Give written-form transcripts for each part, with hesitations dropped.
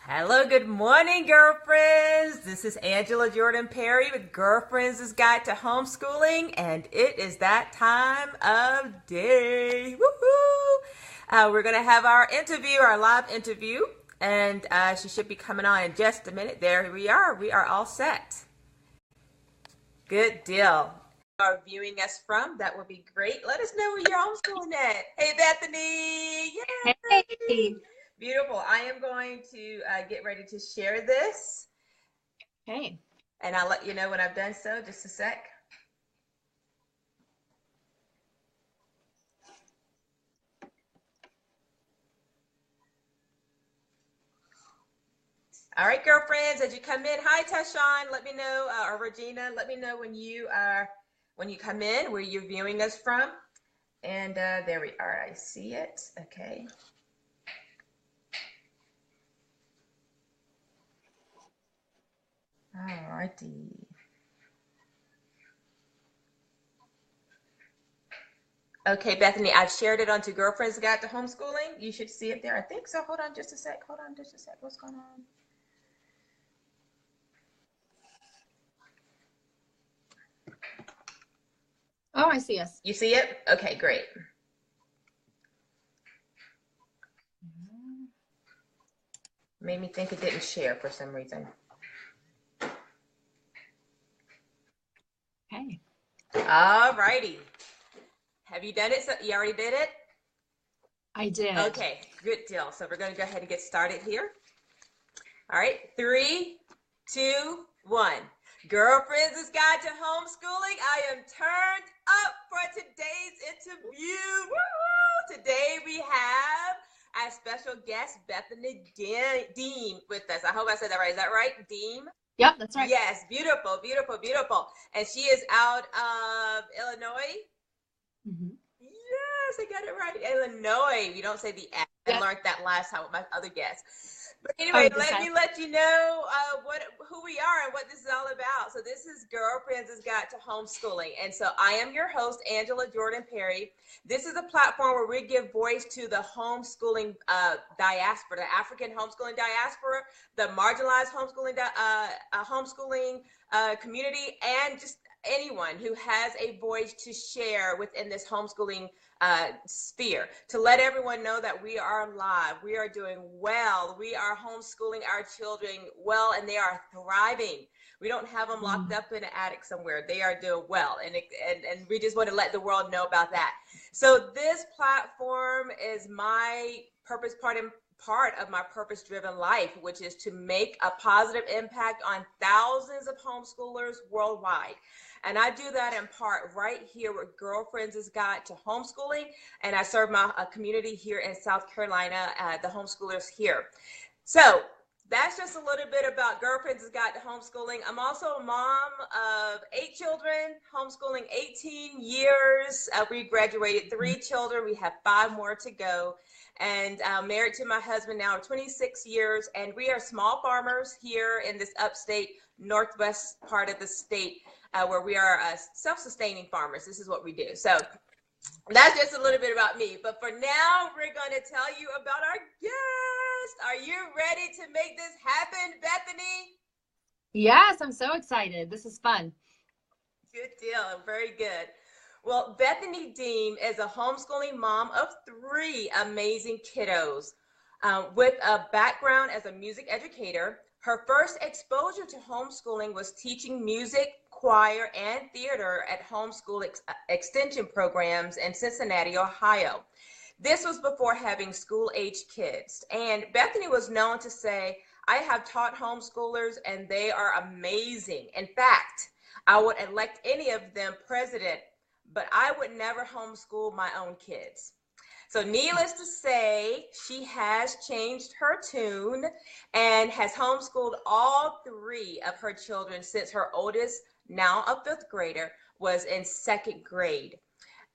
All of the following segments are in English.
Hello, good morning, girlfriends. This is Angela Jordan Perry with Girlfriends' Guide to Homeschooling, and it is that time of day. Woohoo! We're going to have our live interview, and she should be coming on in just a minute. There we are. We are all set. Good deal. Are viewing us from, that would be great. Let us know where you're homeschooling at. Hey, Bethany. Yay! Hey. Beautiful. I am going to get ready to share this. Okay. And I'll let you know when I've done so. Just a sec. All right, girlfriends, as you come in, hi, Tashawn. Let me know, or Regina, let me know when you come in, where you're viewing us from. And there we are. I see it. Okay. All righty. Okay, Bethany, I've shared it onto Girlfriends Guide to Homeschooling. You should see it there. I think so. Hold on just a sec. What's going on? Oh, I see us. You see it? Okay, great. Made me think it didn't share for some reason. Okay. All righty. Have you done it? So you already did it? I did. Okay, good deal. So we're going to go ahead and get started here. All right, 3, 2, 1. Girlfriends' Guide to Homeschooling. I am turned up for today's interview. Woo-hoo! Today we have our special guest, Bethany Deem, with us. I hope I said that right. Is that right? Deem? Yep, that's right. Yes, beautiful, beautiful, beautiful. And she is out of Illinois. Mm-hmm. Yes, I got it right. Illinois. We don't say the F. I learned that last time with my other guests. But anyway, let me let you know who we are and what this is all about. So this is Girlfriends' Guide to Homeschooling. And so I am your host, Angela Jordan Perry. This is a platform where we give voice to the homeschooling diaspora, the African homeschooling diaspora, the marginalized homeschooling community, and just anyone who has a voice to share within this homeschooling sphere, to let everyone know that we are alive, we are doing well, we are homeschooling our children well, and they are thriving. We don't have them locked up in an attic somewhere. They are doing well, and we just want to let the world know about that. So this platform is my part of my purpose-driven life, which is to make a positive impact on thousands of homeschoolers worldwide. And I do that in part right here with Girlfriends' Guide to Homeschooling. And I serve my community here in South Carolina, the homeschoolers here. So that's just a little bit about Girlfriends' Guide to Homeschooling. I'm also a mom of 8 children, homeschooling 18 years. We graduated 3 children. We have 5 more to go. And I'm married to my husband now 26 years. And we are small farmers here in this upstate northwest part of the state, where we are self-sustaining farmers. This is what we do. So that's just a little bit about me. But for now, we're going to tell you about our guest. Are you ready to make this happen, Bethany? Yes, I'm so excited. This is fun. Good deal. Very good. Well, Bethany Deem is a homeschooling mom of 3 amazing kiddos with a background as a music educator. Her first exposure to homeschooling was teaching music, choir, and theater at homeschool extension programs in Cincinnati, Ohio. This was before having school-age kids. And Bethany was known to say, I have taught homeschoolers and they are amazing. In fact, I would elect any of them president, but I would never homeschool my own kids. So needless to say, she has changed her tune and has homeschooled all 3 of her children since her oldest, now a 5th grader, was in 2nd grade.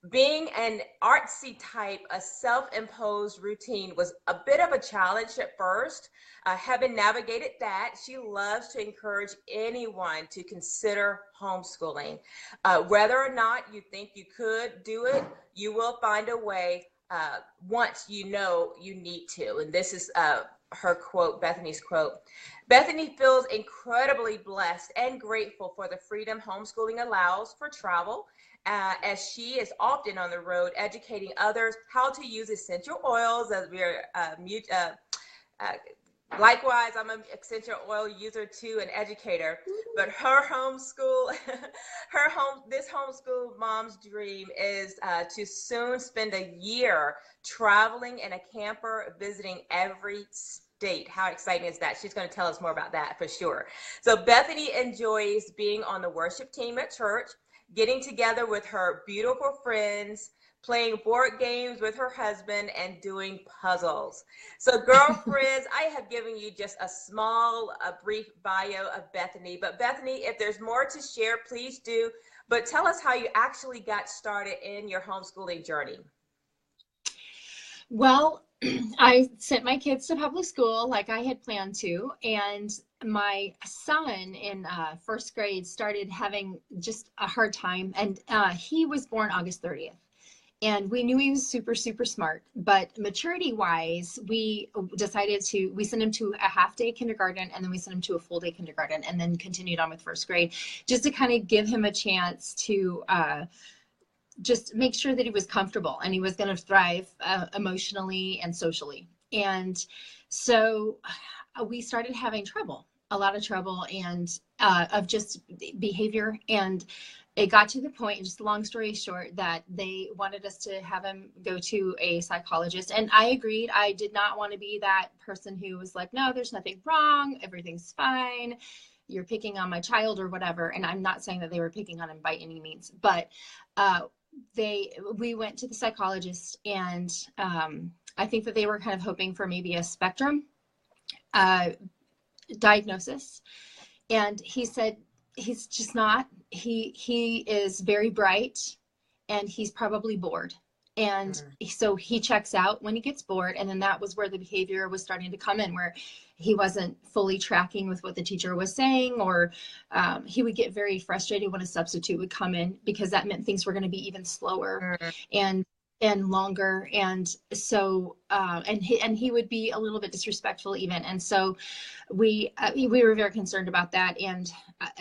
Being an artsy type, a self-imposed routine was a bit of a challenge at first. Having navigated that, she loves to encourage anyone to consider homeschooling. Whether or not you think you could do it, you will find a way once you know you need to. And this is her quote, Bethany's quote. Bethany feels incredibly blessed and grateful for the freedom homeschooling allows for travel, as she is often on the road educating others how to use essential oils, as we are uh, likewise, I'm an essential oil user too, an educator. But her homeschool, this homeschool mom's dream is to soon spend a year traveling in a camper, visiting every state. How exciting is that? She's going to tell us more about that for sure. So Bethany enjoys being on the worship team at church, getting together with her beautiful friends, playing board games with her husband, and doing puzzles. So girlfriends, I have given you just a brief bio of Bethany, but Bethany, if there's more to share, please do. But tell us how you actually got started in your homeschooling journey. Well, I sent my kids to public school like I had planned to, and my son in first grade started having just a hard time, and he was born August 30th. And we knew he was super, super smart, but maturity wise, we sent him to a half day kindergarten, and then we sent him to a full day kindergarten, and then continued on with first grade, just to kind of give him a chance to just make sure that he was comfortable and he was going to thrive emotionally and socially. And so we started having a lot of trouble, and of just behavior. And it got to the point, just long story short, that they wanted us to have him go to a psychologist. And I agreed. I did not want to be that person who was like, no, there's nothing wrong. Everything's fine. You're picking on my child or whatever. And I'm not saying that they were picking on him by any means, but we went to the psychologist, and I think that they were kind of hoping for maybe a spectrum diagnosis. And he said, he's just not. He is very bright, and he's probably bored. And so he checks out when he gets bored. And then that was where the behavior was starting to come in, where he wasn't fully tracking with what the teacher was saying, or he would get very frustrated when a substitute would come in, because that meant things were going to be even slower and longer. And so and he would be a little bit disrespectful even. And so we were very concerned about that. And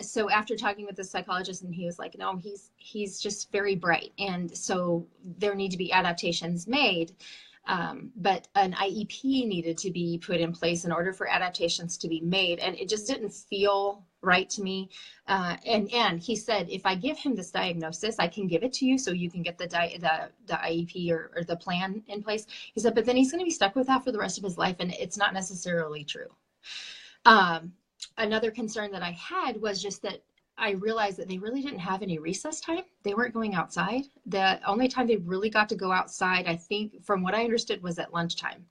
so after talking with the psychologist, and he was like, no, he's just very bright, and so there need to be adaptations made. But an IEP needed to be put in place in order for adaptations to be made. And it just didn't feel right to me. And he said, if I give him this diagnosis, I can give it to you so you can get the IEP or the plan in place. He said, but then he's going to be stuck with that for the rest of his life. And it's not necessarily true. Another concern that I had was just that I realized that they really didn't have any recess time. They weren't going outside. The only time they really got to go outside, I think, from what I understood, was at lunchtime.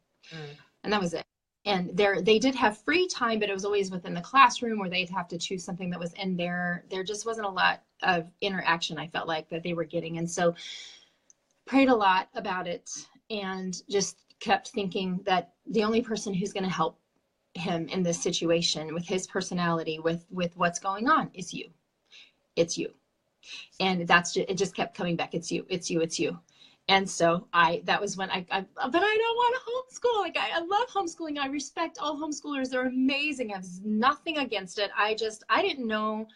And that was it. And they did have free time, but it was always within the classroom, where they'd have to choose something that was in there. There just wasn't a lot of interaction, I felt like, that they were getting. And so prayed a lot about it, and just kept thinking that the only person who's going to help him in this situation, with his personality, with what's going on, is you. It's you. And it just kept coming back. It's you, it's you, it's you. And so that was when but I don't want to homeschool. Like, I love homeschooling. I respect all homeschoolers. They're amazing. I have nothing against it. I didn't know,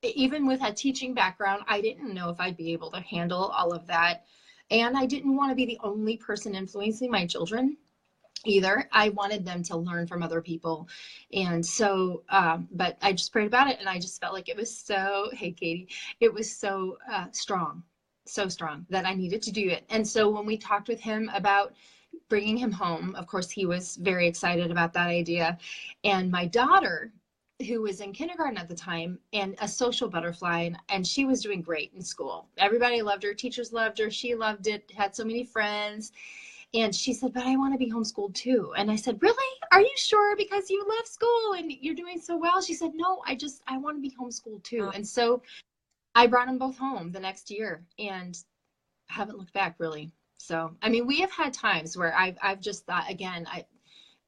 even with a teaching background, I didn't know if I'd be able to handle all of that. And I didn't want to be the only person influencing my children either. I wanted them to learn from other people. And so, but I just prayed about it, and I just felt like it was so, hey, Katie, it was so strong that I needed to do it. And so when we talked with him about bringing him home, of course, he was very excited about that idea. And my daughter, who was in kindergarten at the time, and a social butterfly, and she was doing great in school. Everybody loved her. Teachers loved her. She loved it, had so many friends. And she said, but I want to be homeschooled too. And I said, really? Are you sure? Because you love school and you're doing so well. She said, no, I want to be homeschooled too. And so I brought them both home the next year, and haven't looked back, really. So, I mean, we have had times where I've just thought, again,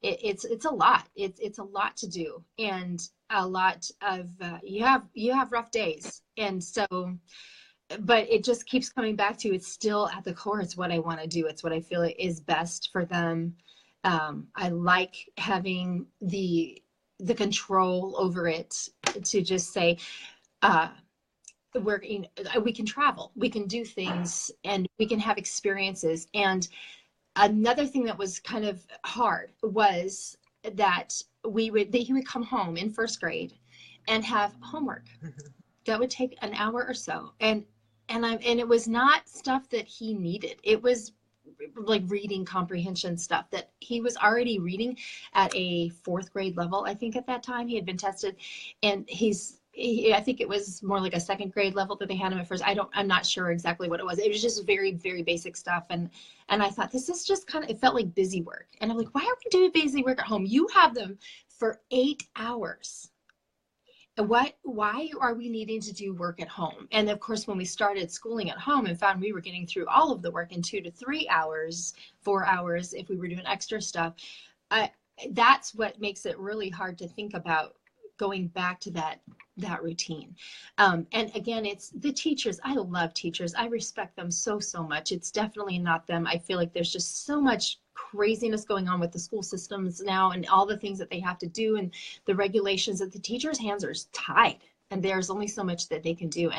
it's a lot. It's a lot to do, and a lot of, you have rough days. And so, but it just keeps coming back to, it's still at the core. It's what I want to do. It's what I feel is best for them. I like having the control over it, to just say, we can travel, we can do things, and we can have experiences. And another thing that was kind of hard was that he would come home in first grade and have homework that would take an hour or so. And it was not stuff that he needed. It was like reading comprehension stuff that he was already reading at a fourth grade level. I think at that time he had been tested, and I think it was more like a second grade level that they had him at first. I'm not sure exactly what it was. It was just very, very basic stuff. And I thought, this is just it felt like busy work. And I'm like, why are we doing busy work at home? You have them for 8 hours. Why are we needing to do work at home? And of course, when we started schooling at home and found we were getting through all of the work in 2 to 3 hours, 4 hours, if we were doing extra stuff, that's what makes it really hard to think about going back to that routine. And again, it's the teachers. I love teachers. I respect them so much. It's definitely not them. I feel like there's just so much craziness going on with the school systems now, and all the things that they have to do, and the regulations, that the teachers' hands are tied, and there's only so much that they can do.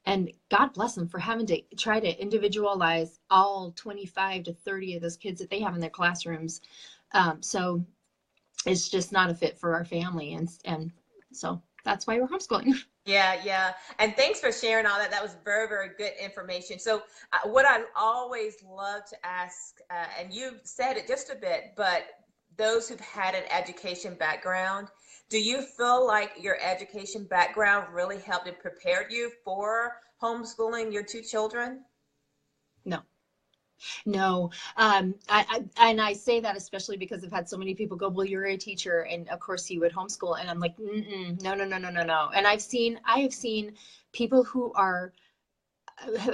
And God bless them for having to try to individualize all 25 to 30 of those kids that they have in their classrooms. So it's just not a fit for our family. And so that's why we're homeschooling. Yeah. And thanks for sharing all that. That was very, very good information. So what I always love to ask, and you've said it just a bit, but those who've had an education background, do you feel like your education background really helped and prepared you for homeschooling your 2 children? No. I say that especially because I've had so many people go, well, you're a teacher, and of course you would homeschool. And I'm like, no. And I have seen people who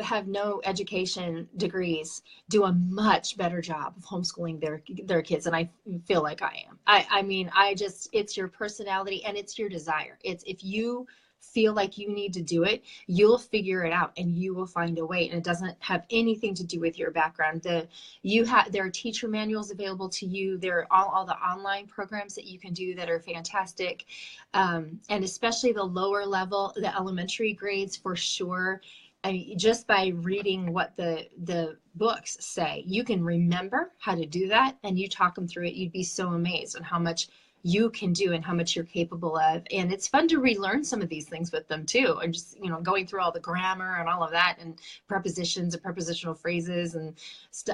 have no education degrees do a much better job of homeschooling their kids. And I feel like I am. I mean, it's your personality and it's your desire. It's, if you feel like you need to do it, you'll figure it out and you will find a way. And it doesn't have anything to do with your background. There are teacher manuals available to you. There are all the online programs that you can do that are fantastic. And especially the lower level, the elementary grades, for sure. I mean, just by reading what the books say, you can remember how to do that, and you talk them through it. You'd be so amazed on how much you can do and how much you're capable of. And it's fun to relearn some of these things with them too. And just, going through all the grammar and all of that, and prepositions and prepositional phrases and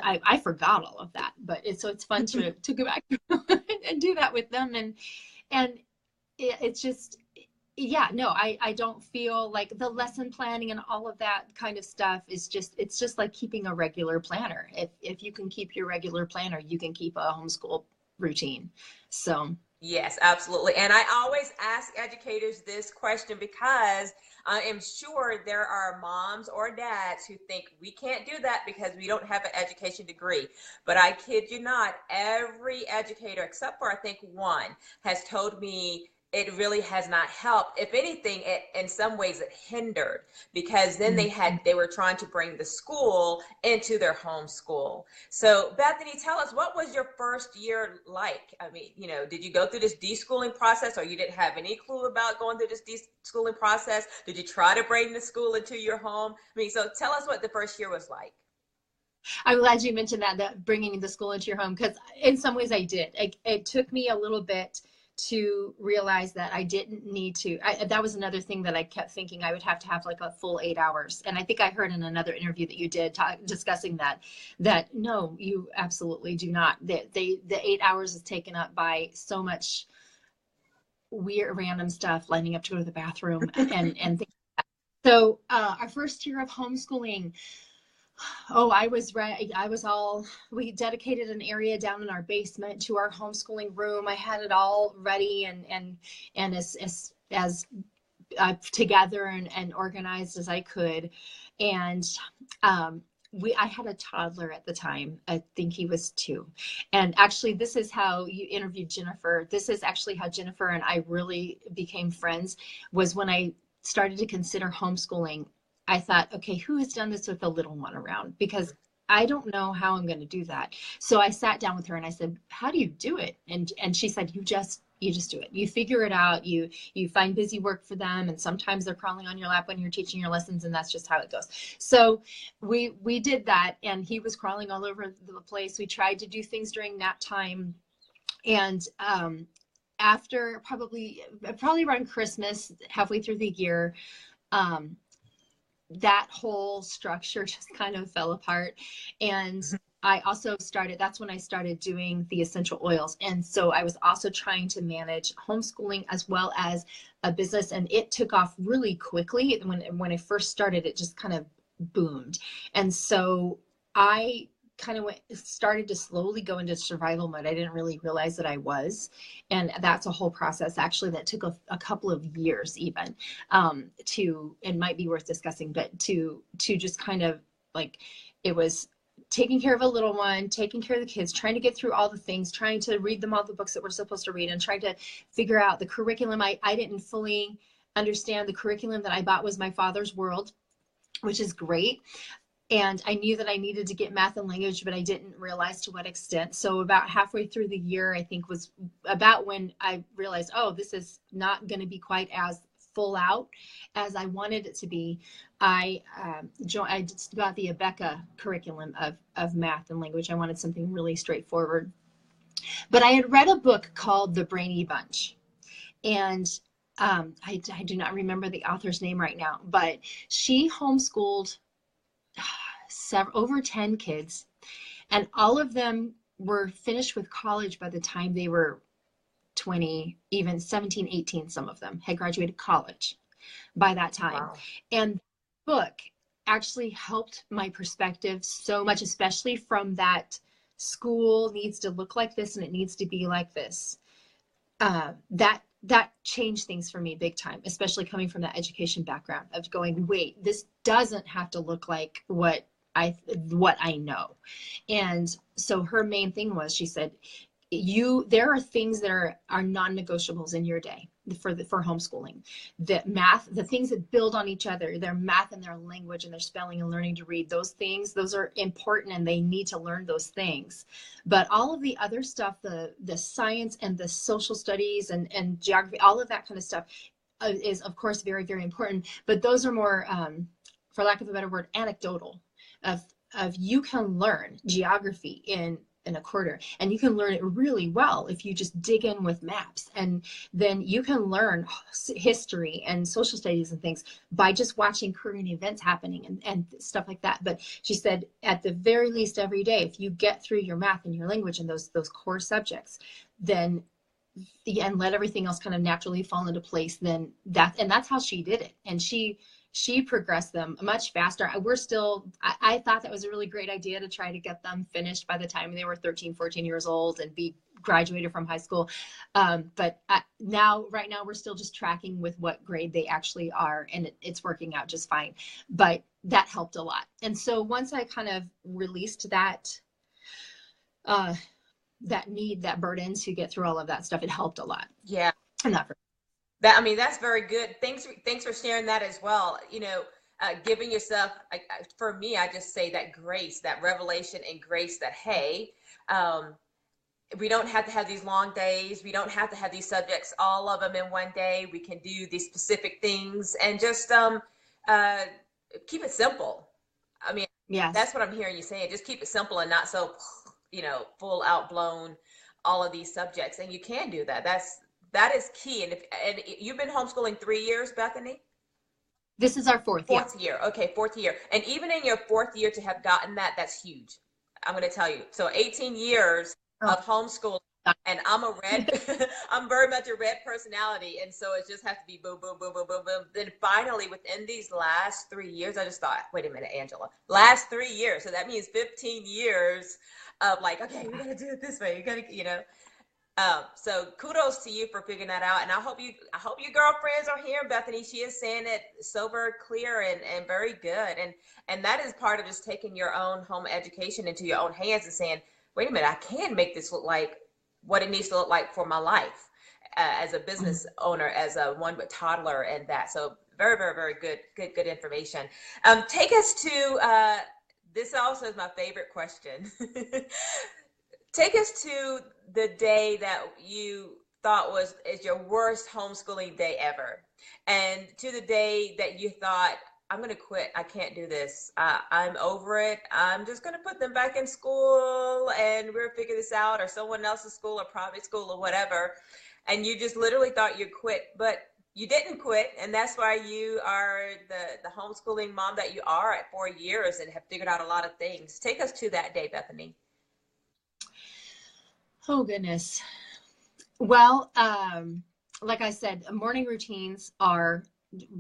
I forgot all of that, but it's fun to go back and do that with them. And it's just, yeah, no, I don't feel like the lesson planning and all of that kind of stuff it's just like keeping a regular planner. If you can keep your regular planner, you can keep a homeschool routine. So yes, absolutely. And I always ask educators this question because I am sure there are moms or dads who think we can't do that because we don't have an education degree. But I kid you not, every educator, except for I think one, has told me it really has not helped. If anything, in some ways it hindered, because then they were trying to bring the school into their homeschool. So Bethany, tell us, what was your first year like? I mean, did you go through this deschooling process, or you didn't have any clue about going through this deschooling process? Did you try to bring the school into your home? I mean, so tell us what the first year was like. I'm glad you mentioned that bringing the school into your home, because in some ways I did. It took me a little bit to realize that I didn't need to. That was another thing that I kept thinking I would have to have like a full 8 hours. And I think I heard in another interview that you did discussing that no, you absolutely do not. The 8 hours is taken up by so much weird random stuff, lining up to go to the bathroom and things like that. So our first year of homeschooling, we dedicated an area down in our basement to our homeschooling room. I had it all ready and as together and organized as I could. And I had a toddler at the time. I think he was 2. And actually, this is how you interviewed Jennifer. This is actually how Jennifer and I really became friends, was when I started to consider homeschooling. I thought, okay, who has done this with a little one around? Because I don't know how I'm going to do that. So I sat down with her and I said, how do you do it? And she said, you just do it. You figure it out. You find busy work for them. And sometimes they're crawling on your lap when you're teaching your lessons, and that's just how it goes. So we did that, and he was crawling all over the place. We tried to do things during nap time. And after probably around Christmas, halfway through the year, that whole structure just kind of fell apart. And I also that's when I started doing the essential oils. And so I was also trying to manage homeschooling as well as a business. And it took off really quickly. When I first started, it just kind of boomed. And so I kind of started to slowly go into survival mode. I didn't really realize that I was. And that's a whole process actually that took a couple of years even it might be worth discussing, but to just kind of like, it was taking care of a little one, taking care of the kids, trying to get through all the things, trying to read them all the books that we're supposed to read, and trying to figure out the curriculum. I didn't fully understand the curriculum that I bought was my father's world, which is great. And I knew that I needed to get math and language, but I didn't realize to what extent. So about halfway through the year, I think was about when I realized, oh, this is not going to be quite as full out as I wanted it to be. I just got the Abeka curriculum of math and language. I wanted something really straightforward. But I had read a book called The Brainy Bunch. And I do not remember the author's name right now, but she homeschooled over 10 kids, and all of them were finished with college by the time they were 20, even 17, 18. Some of them had graduated college by that time. Wow. And the book actually helped my perspective so much, especially from that school needs to look like this and it needs to be like this. That changed things for me big time, especially coming from that education background of going, wait, this doesn't have to look like what I know. And so her main thing was, she said, there are things that are non-negotiables in your day for homeschooling. The math, the things that build on each other, their math and their language and their spelling and learning to read, those are important, and they need to learn those things. But all of the other stuff, the science and the social studies and geography, all of that kind of stuff is of course very, very important. But those are more, for lack of a better word, anecdotal. Of you can learn geography in a quarter, and you can learn it really well if you just dig in with maps, and then you can learn history and social studies and things by just watching current events happening and stuff like that. But she said, at the very least, every day, if you get through your math and your language and those core subjects, then and let everything else kind of naturally fall into place, then that's how she did it. And she progressed them much faster. I thought that was a really great idea to try to get them finished by the time they were 13, 14 years old and be graduated from high school. But right now we're still just tracking with what grade they actually are, and it's working out just fine. But that helped a lot. And so once I kind of released that need, that burden to get through all of that stuff, it helped a lot. Yeah. And that's very good. Thanks for sharing that as well. Giving yourself, for me, I just say that grace, that revelation and grace that, hey, we don't have to have these long days. We don't have to have these subjects, all of them in one day. We can do these specific things and just keep it simple. I mean, yes, that's what I'm hearing you saying. Just keep it simple and not so, full out blown, all of these subjects. And you can do that. That is key. And you've been homeschooling 3 years, Bethany? This is our fourth year. Okay, fourth year. And even in your fourth year to have gotten that's huge. I'm going to tell you. So 18 years of homeschooling, and I'm very much a red personality. And so it just has to be boom, boom, boom, boom, boom, boom. Then finally, within these last 3 years, I just thought, wait a minute, Angela, last 3 years. So that means 15 years of like, okay, we got to do it this way. You got to, so kudos to you for figuring that out. And I hope your girlfriends are hearing Bethany. She is saying it so very clear and very good. And that is part of just taking your own home education into your own hands and saying, wait a minute, I can make this look like what it needs to look like for my life as a business owner, as a one with toddler and that. So very, very, very good information. Take us to This also is my favorite question. Take us to the day that you thought is your worst homeschooling day ever, and to the day that you thought, I'm going to quit. I can't do this. I'm over it. I'm just going to put them back in school and we're figure this out, or someone else's school or private school or whatever. And you just literally thought you'd quit, but you didn't quit. And that's why you are the homeschooling mom that you are at 4 years and have figured out a lot of things. Take us to that day, Bethany. Oh, goodness. Well, like I said, morning routines are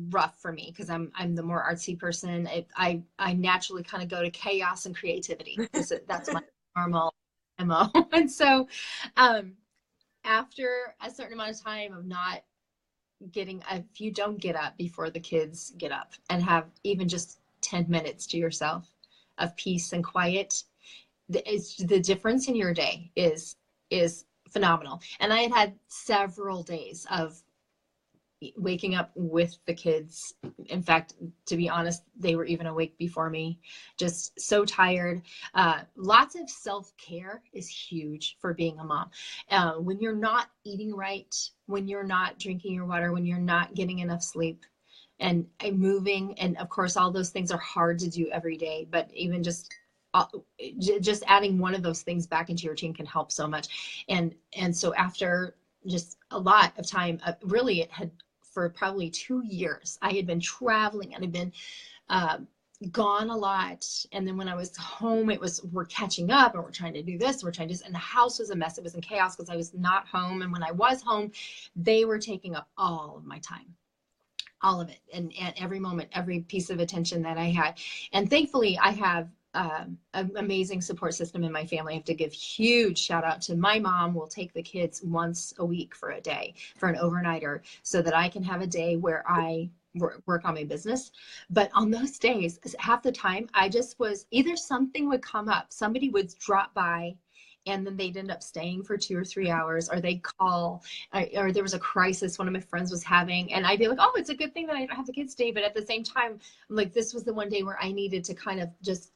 rough for me because I'm the more artsy person. I naturally kind of go to chaos and creativity. That's my normal MO. And so after a certain amount of time of not getting, if you don't get up before the kids get up and have even just 10 minutes to yourself of peace and quiet, the difference in your day is phenomenal. And I had several days of waking up with the kids. In fact, to be honest, they were even awake before me, just so tired. Lots of self-care is huge for being a mom. When you're not eating right, when you're not drinking your water, when you're not getting enough sleep and moving, and of course, all those things are hard to do every day, but even just adding one of those things back into your routine can help so much. And so after just a lot of time, really it had, for probably 2 years, I had been traveling and had been gone a lot. And then when I was home, we're catching up and we're trying to do this, we're trying to do this, and the house was a mess. It was in chaos because I was not home. And when I was home, they were taking up all of my time, all of it, and every moment, every piece of attention that I had. And thankfully, I have an amazing support system in my family. I have to give huge shout out to my mom. Will take the kids once a week for a day, for an overnighter, so that I can have a day where I work on my business. But on those days, half the time, I just was either something would come up, somebody would drop by, and then they'd end up staying for 2 or 3 hours, or they'd call, or there was a crisis one of my friends was having, and I'd be like, oh, it's a good thing that I don't have the kids today. But at the same time, I'm like, this was the one day where I needed to kind of just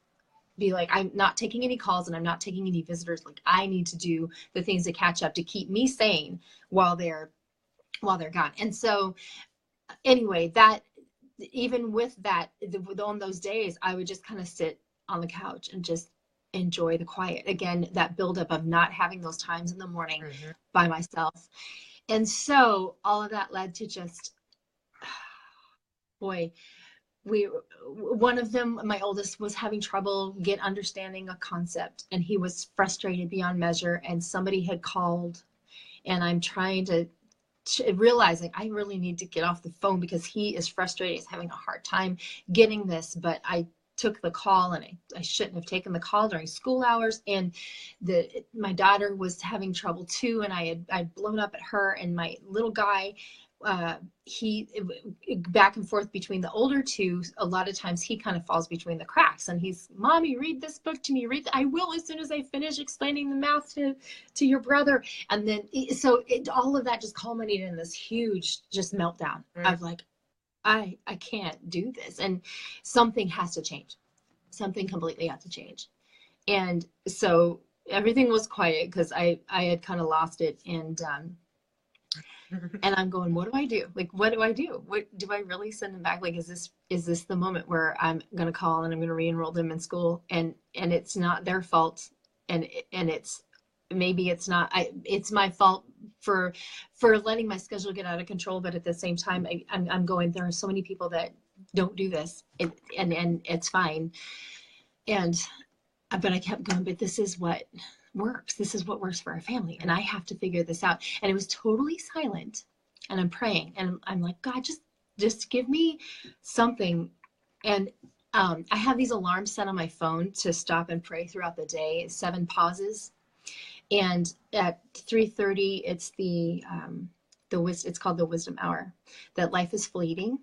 be like, I'm not taking any calls and I'm not taking any visitors. Like, I need to do the things to catch up to keep me sane while they're gone. And so anyway, that, even with that, on those days, I would just kind of sit on the couch and just enjoy the quiet. Again, that buildup of not having those times in the morning by myself. And so all of that led to just, boy, one of them, my oldest, was having trouble understanding a concept, and he was frustrated beyond measure, and somebody had called, and I'm trying to realizing I really need to get off the phone because he is frustrated. He's having a hard time getting this, but I took the call, and I shouldn't have taken the call during school hours. And my daughter was having trouble too, and I'd blown up at her, and my little guy, he back and forth between the older two. A lot of times he kind of falls between the cracks, and he's, Mommy, read this book to me. I will, as soon as I finish explaining the math to your brother. And then all of that just culminated in this huge just meltdown of like, I can't do this, and something has to change. Something completely has to change. And so everything was quiet because I had kind of lost it. And I'm going, what do I do? Like, what do I do? What do I really send them back? Like, is this the moment where I'm going to call and I'm going to re-enroll them in school? And it's not their fault. And it's, maybe it's not, it's my fault for letting my schedule get out of control. But at the same time, I'm going, there are so many people that don't do this, and it's fine. But I kept going, but this is what works. This is what works for our family. And I have to figure this out. And it was totally silent. And I'm praying, and I'm like, God, just give me something. And I have these alarms set on my phone to stop and pray throughout the day, 7 pauses. And at 3:30, it's it's called the wisdom hour, that life is fleeting,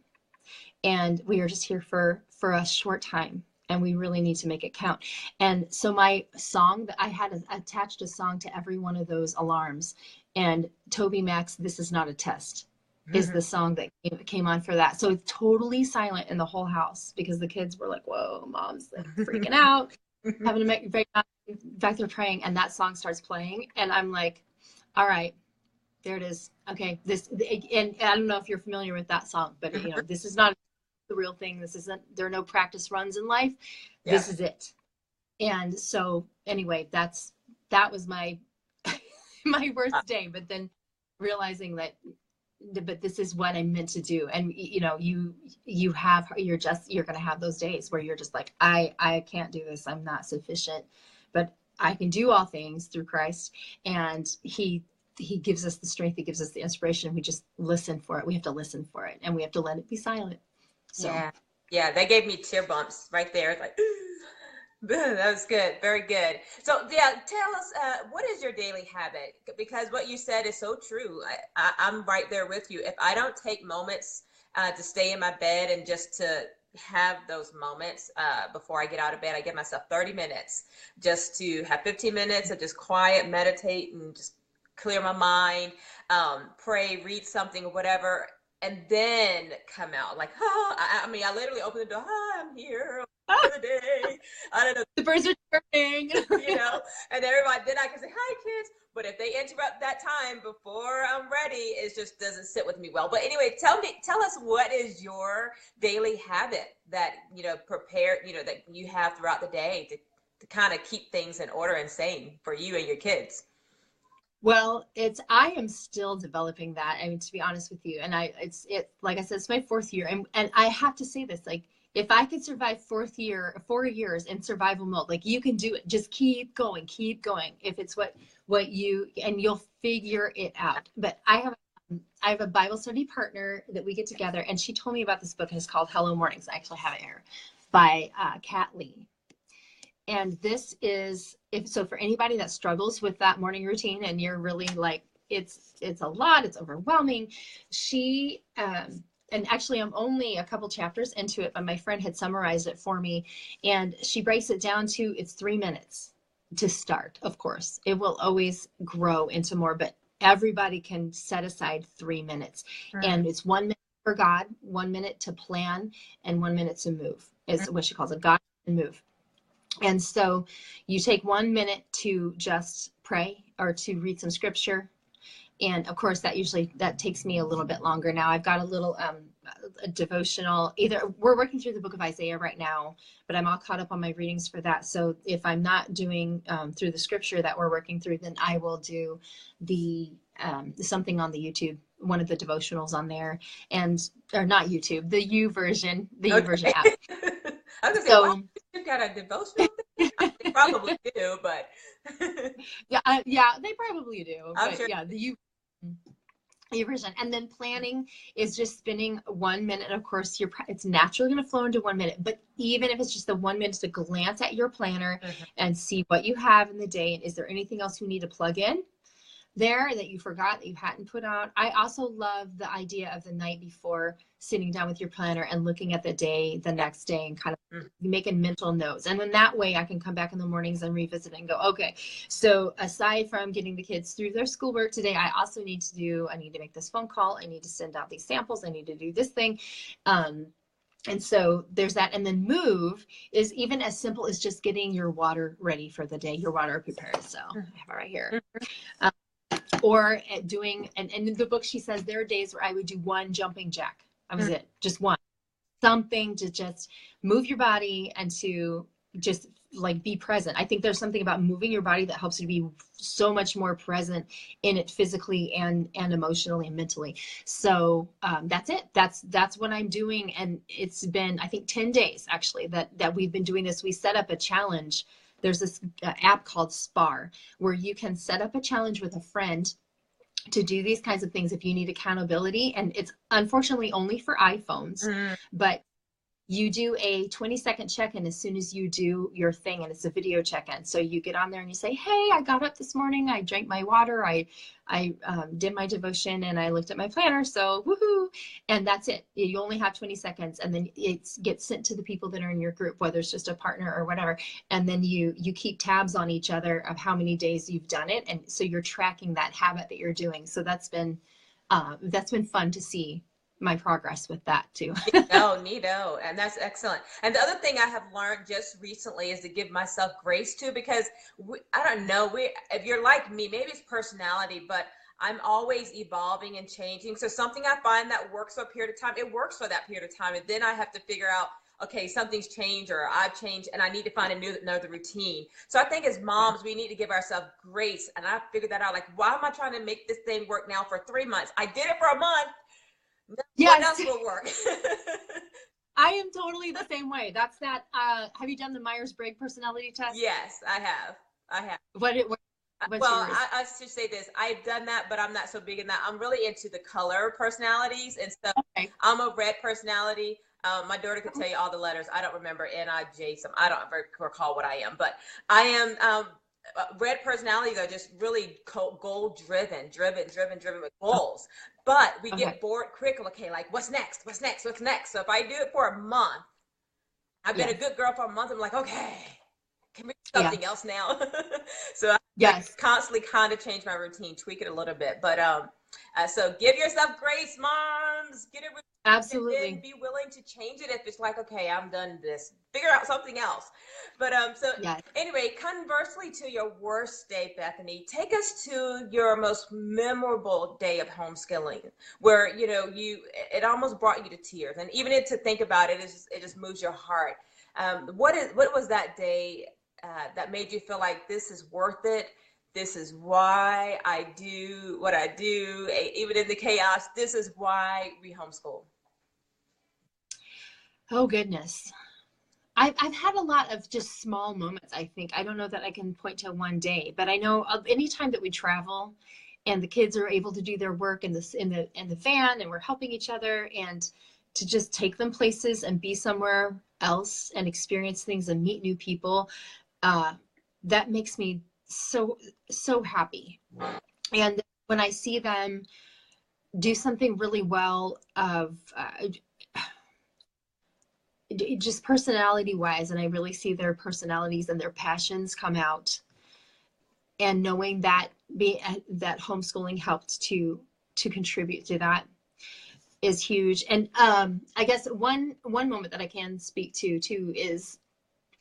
and we are just here for a short time, and we really need to make it count. And so my song, that I had attached a song to every one of those alarms, and Toby Mac's "This Is Not a Test." is the song that came on for that. So it's totally silent in the whole house because the kids were like, whoa, mom's like freaking out, having to make back there praying, and that song starts playing, and I'm like, all right, there it is. Okay, and I don't know if you're familiar with that song, but you know, this is not the real thing. This isn't, there are no practice runs in life. Yeah. This is it. And so anyway, that was my my worst day, but then realizing that, but this is what I'm meant to do. And you know, you're going to have those days where you're just like, I can't do this. I'm not sufficient, but I can do all things through Christ. And he gives us the strength. He gives us the inspiration. We just listen for it. We have to listen for it, and we have to let it be silent. So yeah, they gave me tear bumps right there. Like, that was good. Very good. So yeah, tell us, what is your daily habit? Because what you said is so true. I'm right there with you. If I don't take moments to stay in my bed and just to have those moments before I get out of bed, I give myself 30 minutes just to have 15 minutes of just quiet, meditate, and just clear my mind, pray, read something or whatever, and then come out like, I mean, I literally open the door, I'm here for the day. I don't know. The birds are chirping. You know, and everybody, then I can say, hi, kids. But if they interrupt that time before I'm ready, it just doesn't sit with me well. But anyway, tell us, what is your daily habit that, you know, that you have throughout the day to kind of keep things in order and sane for you and your kids? Well, I am still developing that. I mean, to be honest with you, and like I said, it's my 4th year, and I have to say this, like, if I could survive 4 years in survival mode, like, you can do it. Just keep going. If it's what and you'll figure it out. But I have a Bible study partner that we get together, and she told me about this book, and it's called Hello Mornings. I actually have it here, by Kat Lee. And this is, so for anybody that struggles with that morning routine and you're really like, it's a lot, it's overwhelming. She, and actually I'm only a couple chapters into it, but my friend had summarized it for me, and she breaks it down to, it's 3 minutes to start. Of course, it will always grow into more, but everybody can set aside 3 minutes. And it's 1 minute for God, 1 minute to plan, and 1 minute to move, is what she calls it, God and move. And so you take 1 minute to just pray or to read some scripture. And of course, that takes me a little bit longer. Now I've got a little a devotional. Either we're working through the book of Isaiah right now, but I'm all caught up on my readings for that. So if I'm not doing through the scripture that we're working through, then I will do the something on the YouTube, one of the devotionals on there, or not YouTube, the U version app. I was gonna say, wow, you've got a devotional thing? They probably do, but yeah, they probably do. I'm but sure. Yeah, the U version. And then planning is just spending 1 minute. Of course, it's naturally going to flow into 1 minute, but even if it's just the 1 minute to glance at your planner and see what you have in the day, and is there anything else you need to plug in there that you forgot, that you hadn't put out. I also love the idea of the night before sitting down with your planner and looking at the day the next day and kind of making mental notes. And then that way I can come back in the mornings and revisit and go, okay, so aside from getting the kids through their schoolwork today, I also need to make this phone call. I need to send out these samples. I need to do this thing. And so there's that. And then move is even as simple as just getting your water ready for the day, your water prepared. So I have it right here. Or doing, and in the book, she says there are days where I would do 1 jumping jack. That was it. Just one. Something to just move your body and to just like be present. I think there's something about moving your body that helps you be so much more present in it physically and emotionally and mentally. So that's it. That's what I'm doing. And it's been, I think, 10 days actually that we've been doing this. We set up a challenge. There's this app called Spar where you can set up a challenge with a friend to do these kinds of things if you need accountability. And it's unfortunately only for iPhones, but you do a 20-second check-in as soon as you do your thing, and it's a video check-in. So you get on there and you say, hey, I got up this morning, I drank my water, I did my devotion, and I looked at my planner, so woohoo. And that's it. You only have 20 seconds, and then it gets sent to the people that are in your group, whether it's just a partner or whatever. And then you keep tabs on each other of how many days you've done it. And so you're tracking that habit that you're doing. So that's been that's been fun to see my progress with that too. Neato. And that's excellent. And the other thing I have learned just recently is to give myself grace too, because I don't know, if you're like me, maybe it's personality, but I'm always evolving and changing. So something I find that works for a period of time, it works for that period of time. And then I have to figure out, okay, something's changed or I've changed and I need to find another routine. So I think as moms, we need to give ourselves grace. And I figured that out. Like, why am I trying to make this thing work now for 3 months? I did it for a month. Yes. What else will work? I am totally the same way. That's that. Have you done the Myers-Briggs personality test? Yes, I have. What's Well, yours? I should say this. I've done that, but I'm not so big in that. I'm really into the color personalities and stuff. Okay. I'm a red personality. My daughter could tell you all the letters. I don't remember N-I-J. I don't recall what I am, but I am. Red personalities are just really goal driven with goals. But we get bored quick. Okay, like what's next? What's next? What's next? So if I do it for a month, I've been a good girl for a month. I'm like, okay, can we do something else now? So I constantly kind of change my routine, tweak it a little bit. But so give yourself grace, moms. Get it. Absolutely. And be willing to change it if it's like, okay, I'm done this. Figure out something else. But anyway, conversely to your worst day, Bethany, take us to your most memorable day of homeschooling, where it almost brought you to tears, and even to think about it, it just moves your heart. What was that day that made you feel like this is worth it? This is why I do what I do, even in the chaos. This is why we homeschool. Oh, goodness. I've had a lot of just small moments, I think. I don't know that I can point to one day, but I know any time that we travel and the kids are able to do their work in the van and we're helping each other, and to just take them places and be somewhere else and experience things and meet new people, that makes me so happy. And when I see them do something really well of just personality wise, and I really see their personalities and their passions come out, and knowing that that homeschooling helped to contribute to that is huge. And I guess one moment that I can speak to too is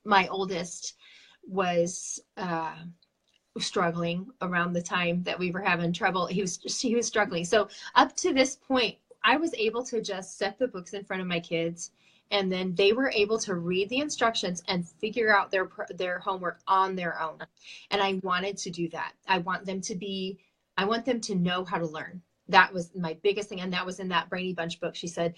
my oldest was struggling around the time that we were having trouble. He was struggling. So up to this point, I was able to just set the books in front of my kids, and then they were able to read the instructions and figure out their homework on their own. And I wanted to do that. I want them to know how to learn. That was my biggest thing. And that was in that Brady Bunch book. She said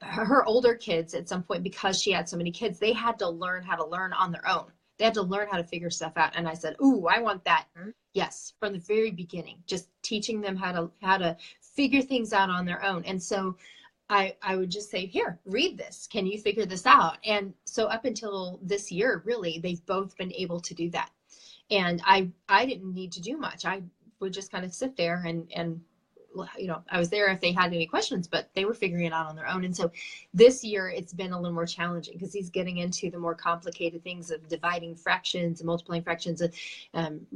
her older kids at some point, because she had so many kids, they had to learn how to learn on their own. They had to learn how to figure stuff out. And I said, ooh, I want that. Mm-hmm. Yes. From the very beginning, just teaching them how to figure things out on their own. And so I would just say, here, read this. Can you figure this out? And so up until this year, really, they've both been able to do that. And I didn't need to do much. I would just kind of sit there and I was there if they had any questions, but they were figuring it out on their own. And so this year it's been a little more challenging because he's getting into the more complicated things of dividing fractions and multiplying fractions and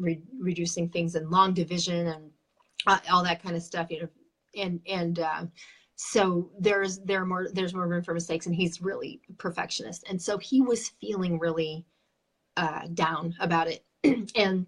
reducing things in long division and all that kind of stuff, so there's more room for mistakes, and he's really a perfectionist. And so he was feeling really down about it. And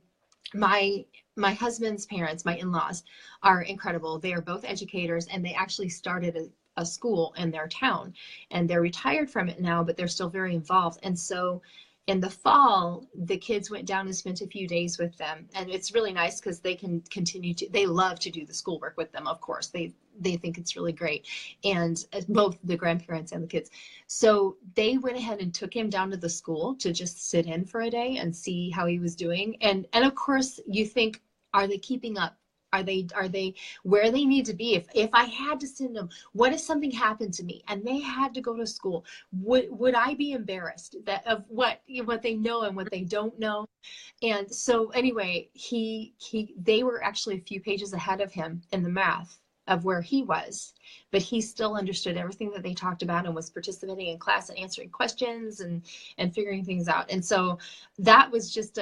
my husband's parents, my in-laws, are incredible. They are both educators, and they actually started a school in their town, and they're retired from it now, but they're still very involved. And so in the fall, the kids went down and spent a few days with them. And it's really nice because they can continue they love to do the schoolwork with them. Of course, they think it's really great. And both the grandparents and the kids. So they went ahead and took him down to the school to just sit in for a day and see how he was doing. And of course you think, are they keeping up? Are they where they need to be? If I had to send them, what if something happened to me and they had to go to school? Would I be embarrassed of what they know and what they don't know? And so anyway, they were actually a few pages ahead of him in the math of where he was, but he still understood everything that they talked about and was participating in class and answering questions and figuring things out. And so that was just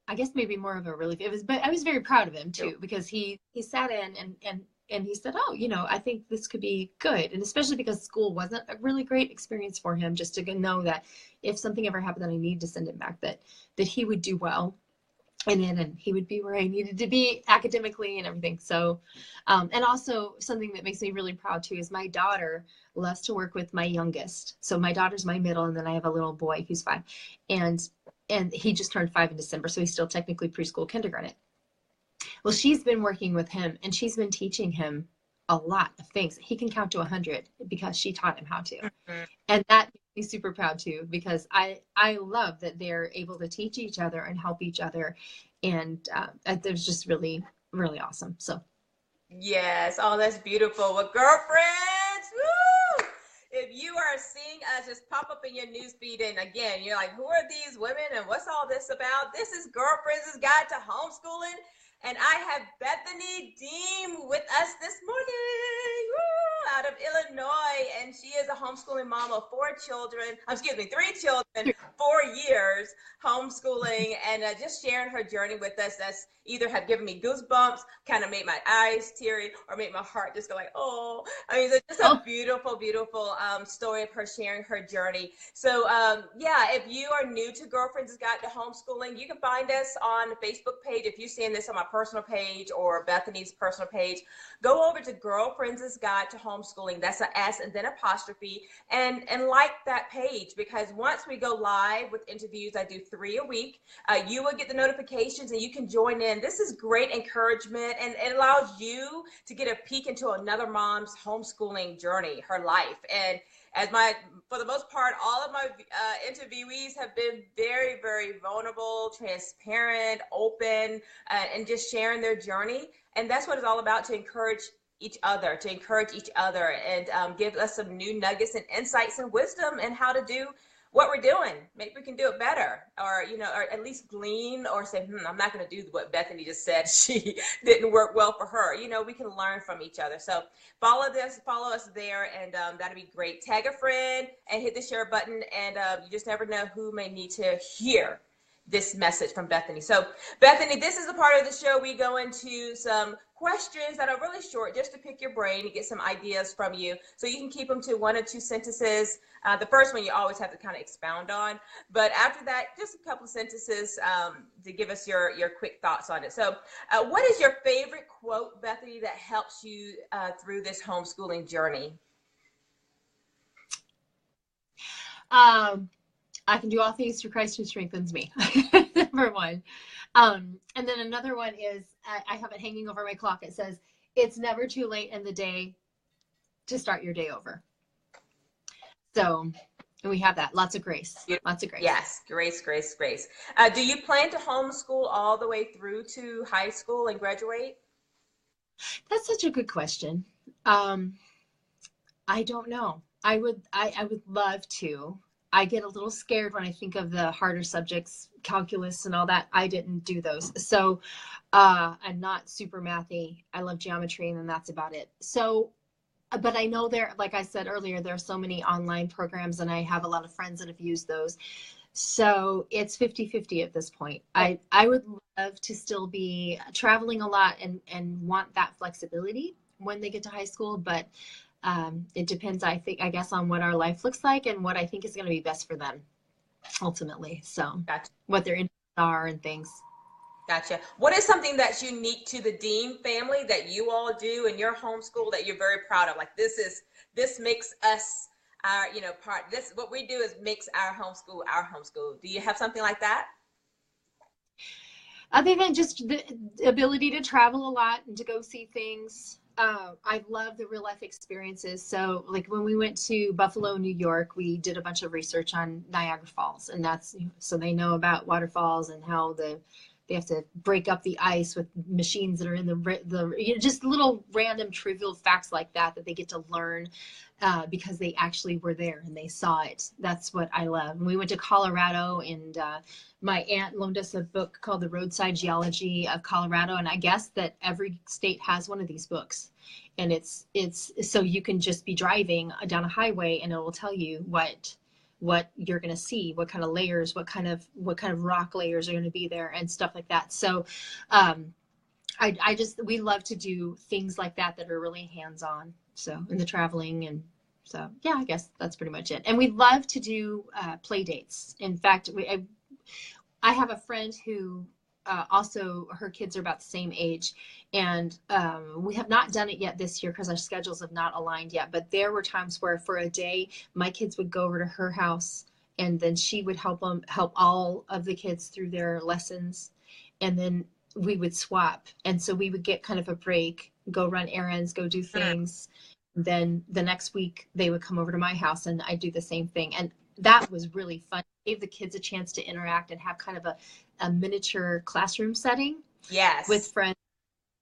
I guess maybe more of a relief. But I was very proud of him too, because he sat in and And he said, oh, I think this could be good. And especially because school wasn't a really great experience for him, just to know that if something ever happened that I needed to send him back, that he would do well and he would be where I needed to be academically and everything. So, and also something that makes me really proud too is my daughter loves to work with my youngest. So my daughter's my middle, and then I have a little boy who's 5, and he just turned 5 in December, so he's still technically preschool kindergarten. Well, she's been working with him, and she's been teaching him a lot of things. He can count to 100 because she taught him how to. Mm-hmm. And that makes me super proud too, because I love that they're able to teach each other and help each other. And it was just really, really awesome. So. Yes. Oh, that's beautiful. Well, girlfriends, woo! If you are seeing us, just pop up in your newsfeed, and again, you're like, who are these women and what's all this about? This is Girlfriends' Guide to Homeschooling, and I have Bethany Deem with us this morning, woo, out of Illinois, and she is a homeschooling mom of 3 children, 4 years homeschooling, and just sharing her journey with us. That's either have given me goosebumps, kind of made my eyes teary, or made my heart just go like, oh. I mean, it's just a beautiful, beautiful story of her sharing her journey. So yeah, if you are new to Girlfriends' Guide to Homeschooling, you can find us on the Facebook page. If you're seeing this on my personal page or Bethany's personal page, go over to Girlfriends' Guide to Homeschooling. That's an S and then apostrophe, and like that page, because once we go live with interviews, I do 3 a week, you will get the notifications and you can join in. This is great encouragement, and it allows you to get a peek into another mom's homeschooling journey, her life. And for the most part, all of my interviewees have been very, very vulnerable, transparent, open, and just sharing their journey. And that's what it's all about, to encourage each other, and give us some new nuggets and insights and wisdom and how to do what we're doing. Maybe we can do it better, or or at least glean, or say, I'm not going to do what Bethany just said. She didn't work well for her. We can learn from each other. So follow us there, and that'd be great. Tag a friend and hit the share button, and you just never know who may need to hear this message from Bethany. So Bethany, this is a part of the show we go into some questions that are really short, just to pick your brain and get some ideas from you. So you can keep them to 1 or 2 sentences. The first one you always have to kind of expound on, but after that, just a couple of sentences to give us your quick thoughts on it. So what is your favorite quote, Bethany, that helps you through this homeschooling journey? I can do all things through Christ who strengthens me. Number 1. And then another one is, I have it hanging over my clock. It says, it's never too late in the day to start your day over. So we have that. Lots of grace. Lots of grace. Yes. Grace. Do you plan to homeschool all the way through to high school and graduate? That's such a good question. I don't know. I would love to. I get a little scared when I think of the harder subjects, calculus and all that. I didn't do those. So I'm not super mathy. I love geometry, and then that's about it. So, but I know like I said earlier, there are so many online programs, and I have a lot of friends that have used those. So it's 50-50 at this point. I would love to still be traveling a lot and want that flexibility when they get to high school, but it depends, I guess, on what our life looks like and what I think is going to be best for them ultimately. So gotcha. What their interests are and things. Gotcha. What is something that's unique to the Deem family that you all do in your homeschool that you're very proud of? Like, this makes us what we do is makes our homeschool. Do you have something like that? Other than just the ability to travel a lot and to go see things. I love the real life experiences. So like when we went to Buffalo, New York, we did a bunch of research on Niagara Falls, and so they know about waterfalls and how they have to break up the ice with machines that are in the just little random trivial facts like that they get to learn because they actually were there and they saw it. That's what I love. And we went to Colorado, and my aunt loaned us a book called The Roadside Geology of Colorado. And I guess that every state has one of these books. And it's so you can just be driving down a highway and it will tell you what you're going to see, what kind of layers, what kind of rock layers are going to be there and stuff like that. So we love to do things like that are really hands-on. So, in the traveling, and so, yeah, I guess that's pretty much it. And we love to do play dates. In fact, I have a friend who also, her kids are about the same age, and we have not done it yet this year because our schedules have not aligned yet. But there were times where for a day, my kids would go over to her house, and then she would help all of the kids through their lessons, and then we would swap. And so we would get kind of a break, go run errands, go do things. Then the next week they would come over to my house and I do the same thing. And that was really fun. It gave the kids a chance to interact and have kind of a miniature classroom setting. Yes. With friends,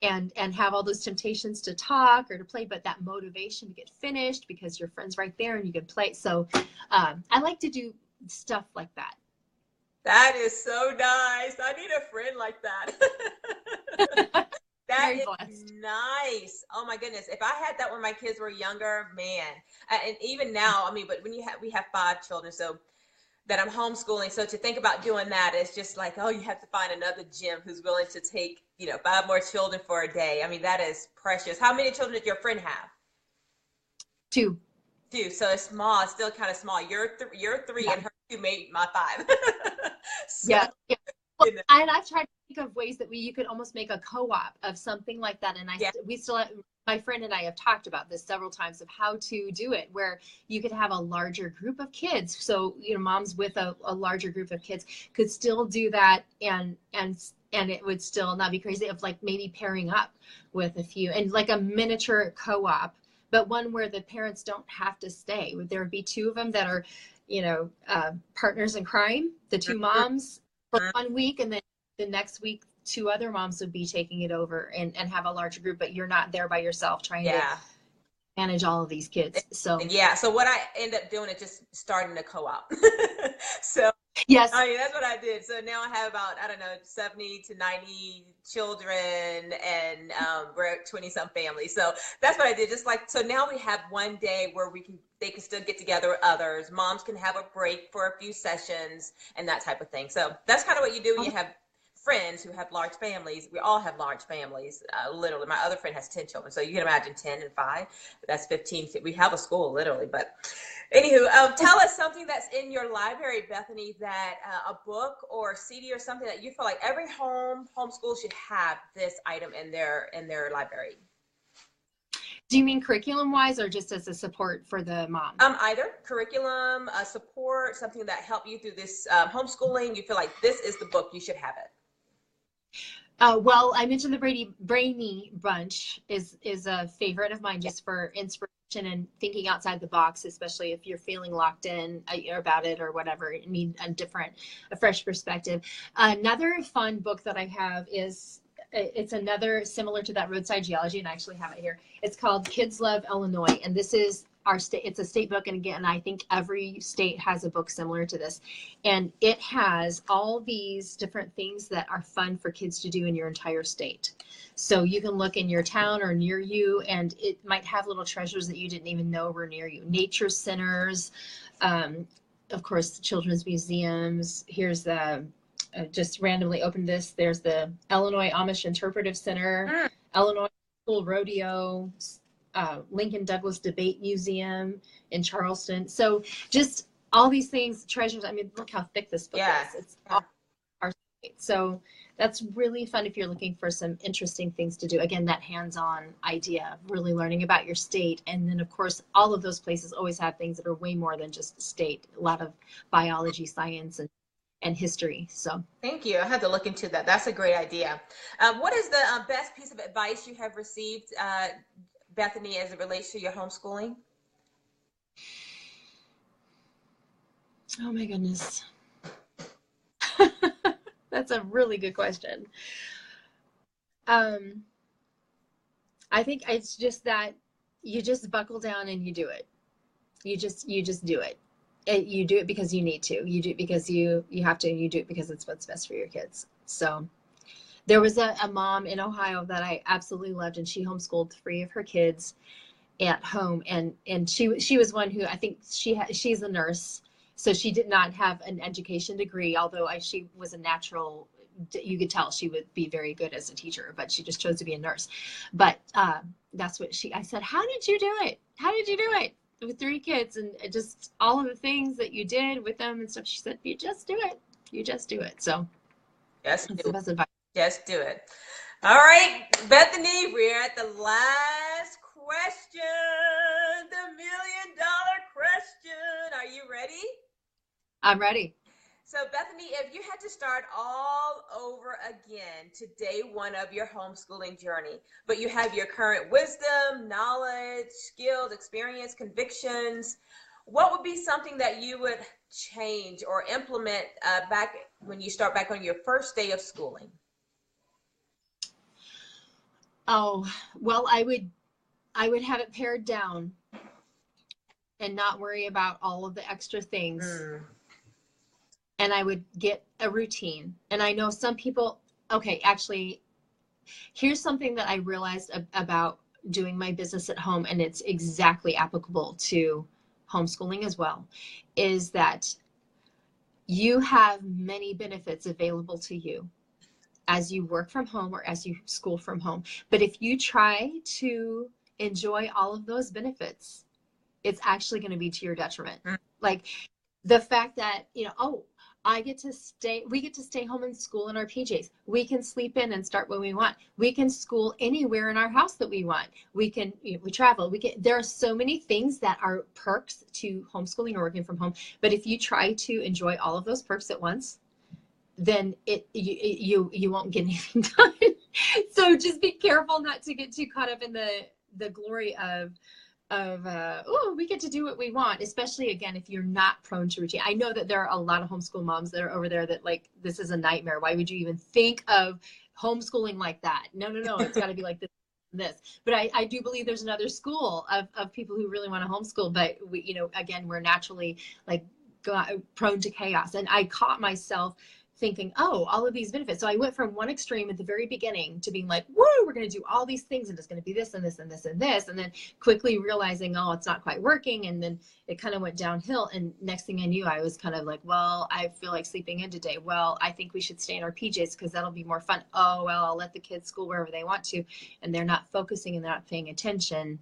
and have all those temptations to talk or to play, but that motivation to get finished because your friend's right there and you can play. So I like to do stuff like that. That is so nice. I need a friend like that. That is nice. Oh my goodness. If I had that when my kids were younger, man. And even now, I mean, but when we have 5 children, so that I'm homeschooling. So to think about doing that is just like, oh, you have to find another Jim who's willing to take, 5 more children for a day. I mean, that is precious. How many children did your friend have? 2. 2. So it's small. It's still kind of small. You're 3 yeah. And her 2 made my 5. So, yeah. Well, and I've tried to think of ways that you could almost make a co-op of something like that. And we still have, my friend and I have talked about this several times of how to do it, where you could have a larger group of kids. So, moms with a larger group of kids could still do that, and it would still not be crazy, of like maybe pairing up with a few, and like a miniature co-op, but one where the parents don't have to stay. There would be 2 of them that are, partners in crime, the 2 moms for 1 week, and then the next week 2 other moms would be taking it over and have a larger group, but you're not there by yourself trying to manage all of these kids. So so what I end up doing is just starting a co-op. So yes, I mean, that's what I did. So now I have about, 70 to 90 children, and we're 20-some families. So that's what I did. Just like, so now we have one day where they can still get together with others. Moms can have a break for a few sessions and that type of thing. So that's kind of what you do when you have friends who have large families. We all have large families, literally. My other friend has 10 children, so you can imagine 10 and 5. That's 15. We have a school, literally. But anywho, tell us something that's in your library, Bethany, that a book or CD or something that you feel like every homeschool should have this item in their library. Do you mean curriculum-wise or just as a support for the mom? Either curriculum, support, something that helped you through this homeschooling. You feel like this is the book, you should have it. Well, I mentioned the Brainy Bunch is a favorite of mine, just for inspiration and thinking outside the box, especially if you're feeling locked in about it or whatever, you need a fresh perspective. Another fun book that I have it's another similar to that, Roadside Geology, and I actually have it here. It's called Kids Love Illinois, and this is our state. It's a state book, and again, I think every state has a book similar to this, and it has all these different things that are fun for kids to do in your entire state. So you can look in your town or near you, and it might have little treasures that you didn't even know were near you. Nature centers, of course, children's museums. Here's the just randomly opened this. There's the Illinois Amish Interpretive Center, Illinois School Rodeo, Lincoln Douglas Debate Museum in Charleston. So just all these things, treasures. I mean, look how thick this book is. It's all our state. So that's really fun if you're looking for some interesting things to do. Again, that hands-on idea of really learning about your state. And then, of course, all of those places always have things that are way more than just state. A lot of biology, science, and history. So thank you. I had to look into that. That's a great idea. What is the best piece of advice you have received, Bethany, as it relates to your homeschooling? Oh my goodness. That's a really good question. I think it's just that you just buckle down and you do it. You just do it. You do it because you need to. You do it because you have to, and you do it because it's what's best for your kids. So there was a mom in Ohio that I absolutely loved, and she homeschooled 3 of her kids at home. And she was one who, I think she's a nurse, so she did not have an education degree, although she was a natural you could tell she would be very good as a teacher, but she just chose to be a nurse. But that's what I said, how did you do it? How did you do it with 3 kids and just all of the things that you did with them and stuff? She said, you just do it. You just do it. So that's the best advice. Just do it. All right, Bethany, we're at the last question, the $1 million question. Are you ready? I'm ready. So Bethany, if you had to start all over again to day 1 of your homeschooling journey, but you have your current wisdom, knowledge, skills, experience, convictions, what would be something that you would change or implement back when you start back on your first day of schooling? Oh, well, I would have it pared down and not worry about all of the extra things. And I would get a routine. And I know some people, okay, actually, here's something that I realized about doing my business at home, and it's exactly applicable to homeschooling as well, is that you have many benefits available to you as you work from home or as you school from home. But if you try to enjoy all of those benefits, it's actually going to be to your detriment. Like the fact that, we get to stay home and school in our PJs. We can sleep in and start when we want. We can school anywhere in our house that we want. We can, we travel. There are so many things that are perks to homeschooling or working from home. But if you try to enjoy all of those perks at once, then you won't get anything done. So just be careful not to get too caught up in the glory of we get to do what we want, especially again if you're not prone to routine. I know that there are a lot of homeschool moms that are over there that like, this is a nightmare. Why would you even think of homeschooling like that? No, it's got to be like this. But I do believe there's another school of people who really want to homeschool, but we, again, we're naturally like prone to chaos. And I caught myself thinking, all of these benefits. So I went from one extreme at the very beginning to being like, woo, we're going to do all these things and it's going to be this and this and this and this. And then quickly realizing, it's not quite working. And then it kind of went downhill. And next thing I knew, I was kind of like, well, I feel like sleeping in today. Well, I think we should stay in our PJs because that'll be more fun. Oh, well, I'll let the kids school wherever they want to. And they're not focusing and they're not paying attention.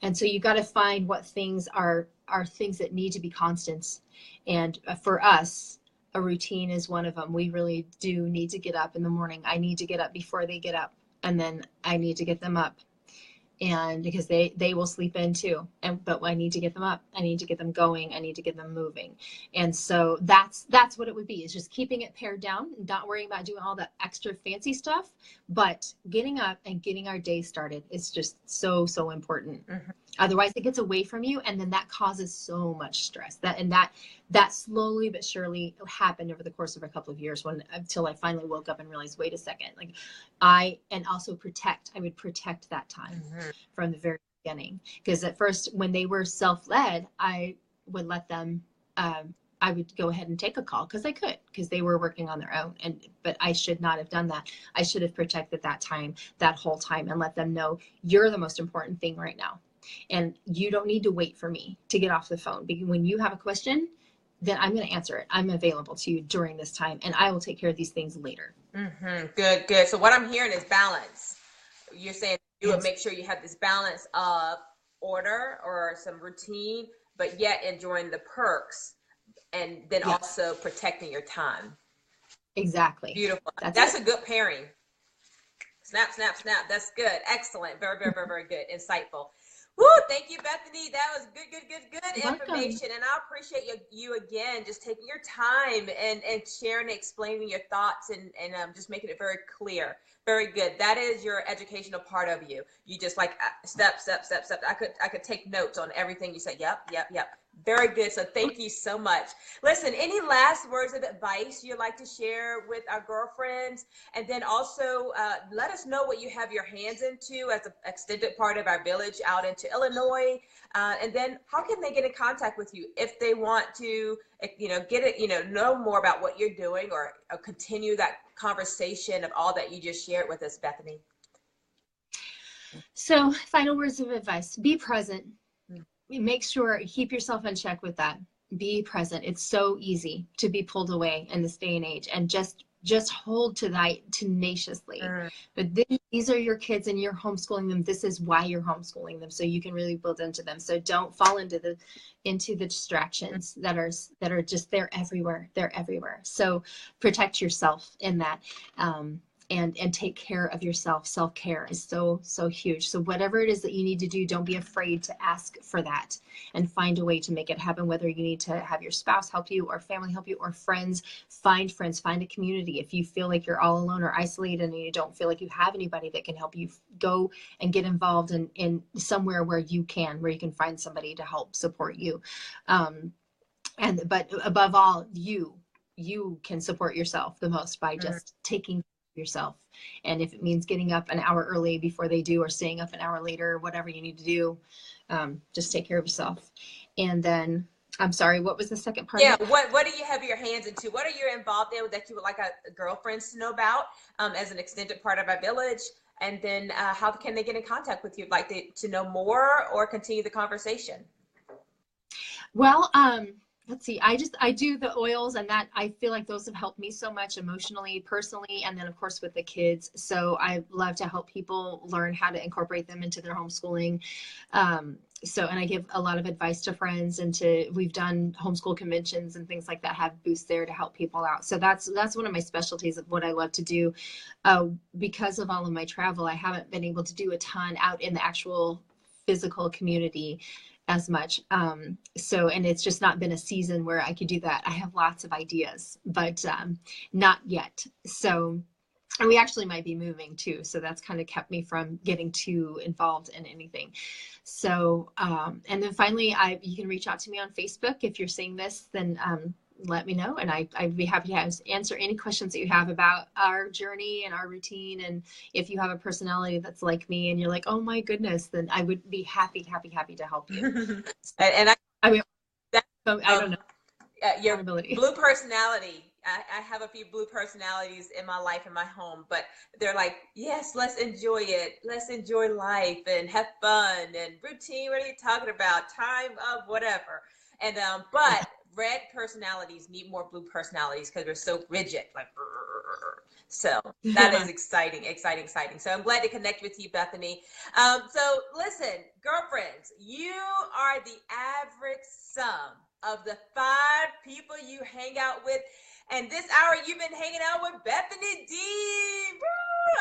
And so you got to find what things are things that need to be constants. And for us, a routine is one of them. We really do need to get up in the morning. I need to get up before they get up, and then I need to get them up, and because they will sleep in too. But I need to get them up. I need to get them going. I need to get them moving. And so that's what it would be, is just keeping it pared down, not worrying about doing all the extra fancy stuff, but getting up and getting our day started is just so important. Otherwise it gets away from you, and then that causes so much stress. That slowly but surely happened over the course of a couple of years until I finally woke up and realized, wait a second, like I would protect that time from the very beginning. Because at first, when they were self-led, I would let them, I would go ahead and take a call because they were working on their own. But I should not have done that. I should have protected that whole time and let them know, you're the most important thing right now. And you don't need to wait for me to get off the phone, because when you have a question, then I'm going to answer it. I'm available to you during this time, and I will take care of these things later. Good. So what I'm hearing is balance. You're saying you would make sure you have this balance of order or some routine, but yet enjoying the perks, and then also protecting your time. Exactly. Beautiful. That's a good pairing. Snap. That's good. Excellent. Very good. Insightful. Woo, thank you, Bethany. That was good information. And I appreciate you again, just taking your time and sharing, explaining your thoughts and just making it very clear. Very good. That is your educational part of you. You just like step. I could take notes on everything you say. Yep. Very good. So thank you so much. Listen, any last words of advice you'd like to share with our girlfriends? And then also let us know what you have your hands into as an extended part of our village out into Illinois. And then how can they get in contact with you if they want to, know more about what you're doing or continue that conversation of all that you just shared with us, Bethany? So final words of advice: be present. Make sure, keep yourself in check with that. Be present. It's so easy to be pulled away in this day and age, and just just hold to that tenaciously. But these are your kids and you're homeschooling them. This is why you're homeschooling them, so you can really build into them. So don't fall into the distractions that are just, they're everywhere. They're everywhere. So protect yourself in that. And take care of yourself. Self-care is so huge. So whatever it is that you need to do, don't be afraid to ask for that and find a way to make it happen, whether you need to have your spouse help you or family help you or friends, find a community. If you feel like you're all alone or isolated and you don't feel like you have anybody that can help you, go and get involved in somewhere where you can find somebody to help support you. But above all, you can support yourself the most by just taking yourself. And if it means getting up an hour early before they do, or staying up an hour later, whatever you need to do, just take care of yourself. And then, I'm sorry, what was the second part? Yeah, what do you have your hands into? What are you involved in that you would like girlfriends to know about as an extended part of our village? And then how can they get in contact with you? Like to know more or continue the conversation? Well, let's see. I do the oils, and that I feel like those have helped me so much emotionally, personally, and then of course with the kids. So I love to help people learn how to incorporate them into their homeschooling. And I give a lot of advice to friends, and we've done homeschool conventions and things like that, have booths there to help people out. So that's one of my specialties of what I love to do. Because of all of my travel, I haven't been able to do a ton out in the actual physical community as much. And it's just not been a season where I could do that. I have lots of ideas, but not yet. So, and we actually might be moving too. So that's kind of kept me from getting too involved in anything. So, and then finally, you can reach out to me on Facebook. If you're seeing this, then let me know, and I'd be happy to answer any questions that you have about our journey and our routine. And if you have a personality that's like me and you're like, oh my goodness, then I would be happy to help you. I don't know. Your blue personality. I have a few blue personalities in my life, in my home, but they're like, yes, let's enjoy it. Let's enjoy life and have fun and routine. What are you talking about? Time of whatever. And, but red personalities need more blue personalities because we're so rigid, like, so that is exciting. So I'm glad to connect with you, Bethany. So listen, girlfriends, you are the average sum of the 5 people you hang out with. And this hour you've been hanging out with Bethany Deem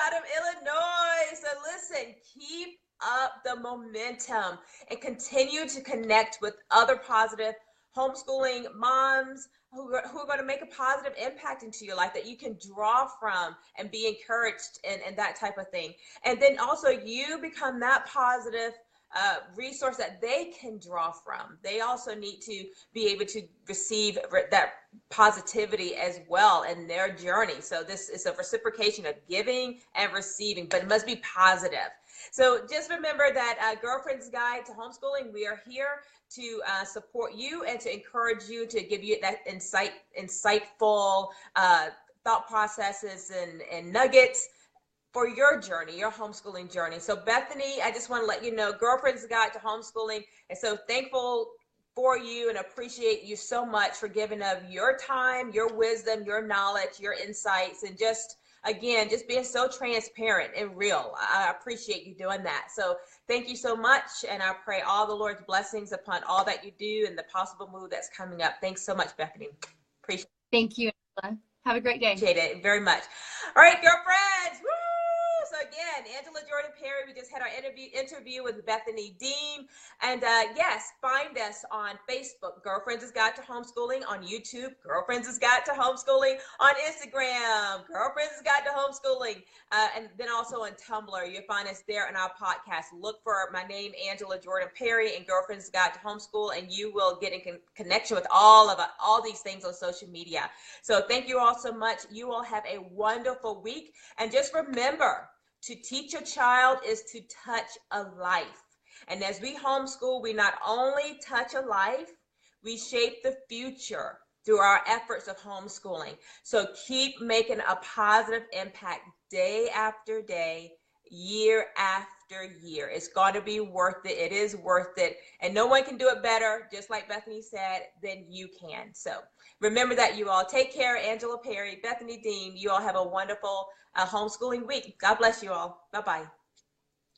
out of Illinois. So listen, keep up the momentum and continue to connect with other positive homeschooling moms who are going to make a positive impact into your life that you can draw from and be encouraged and that type of thing. And then also you become that positive resource that they can draw from. They also need to be able to receive that positivity as well in their journey. So this is a reciprocation of giving and receiving, but it must be positive. So just remember that Girlfriend's Guide to Homeschooling, we are here to support you and to encourage you, to give you that insightful thought processes and nuggets for your journey, your homeschooling journey. So Bethany, I just want to let you know, Girlfriend's Guide to Homeschooling, and so thankful for you and appreciate you so much for giving of your time, your wisdom, your knowledge, your insights, and just, again, just being so transparent and real. I appreciate you doing that. So thank you so much, and I pray all the Lord's blessings upon all that you do and the possible move that's coming up. Thanks so much, Bethany. Appreciate it. Thank you, Angela. Have a great day. Appreciate it very much. All right, girlfriends. Woo! So again, Angela Jordan Perry, we just had our interview with Bethany Deem. And yes, find us on Facebook, Girlfriends' Guide to Homeschooling, on YouTube, Girlfriends' Guide to Homeschooling, on Instagram, Girlfriends' Guide to Homeschooling, and then also on Tumblr. You'll find us there in our podcast. Look for my name, Angela Jordan Perry, and Girlfriends' Guide to Homeschool, and you will get in connection with all these things on social media. So thank you all so much. You all have a wonderful week. And just remember, to teach a child is to touch a life. And as we homeschool, we not only touch a life, we shape the future through our efforts of homeschooling. So keep making a positive impact day after day, year after year. It's going to be worth it. It is worth it. And no one can do it better, just like Bethany said, than you can. So remember that, you all. Take care. Angela Perry, Bethany Deem. You all have a wonderful homeschooling week. God bless you all. Bye-bye.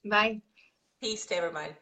Bye. Peace to everybody.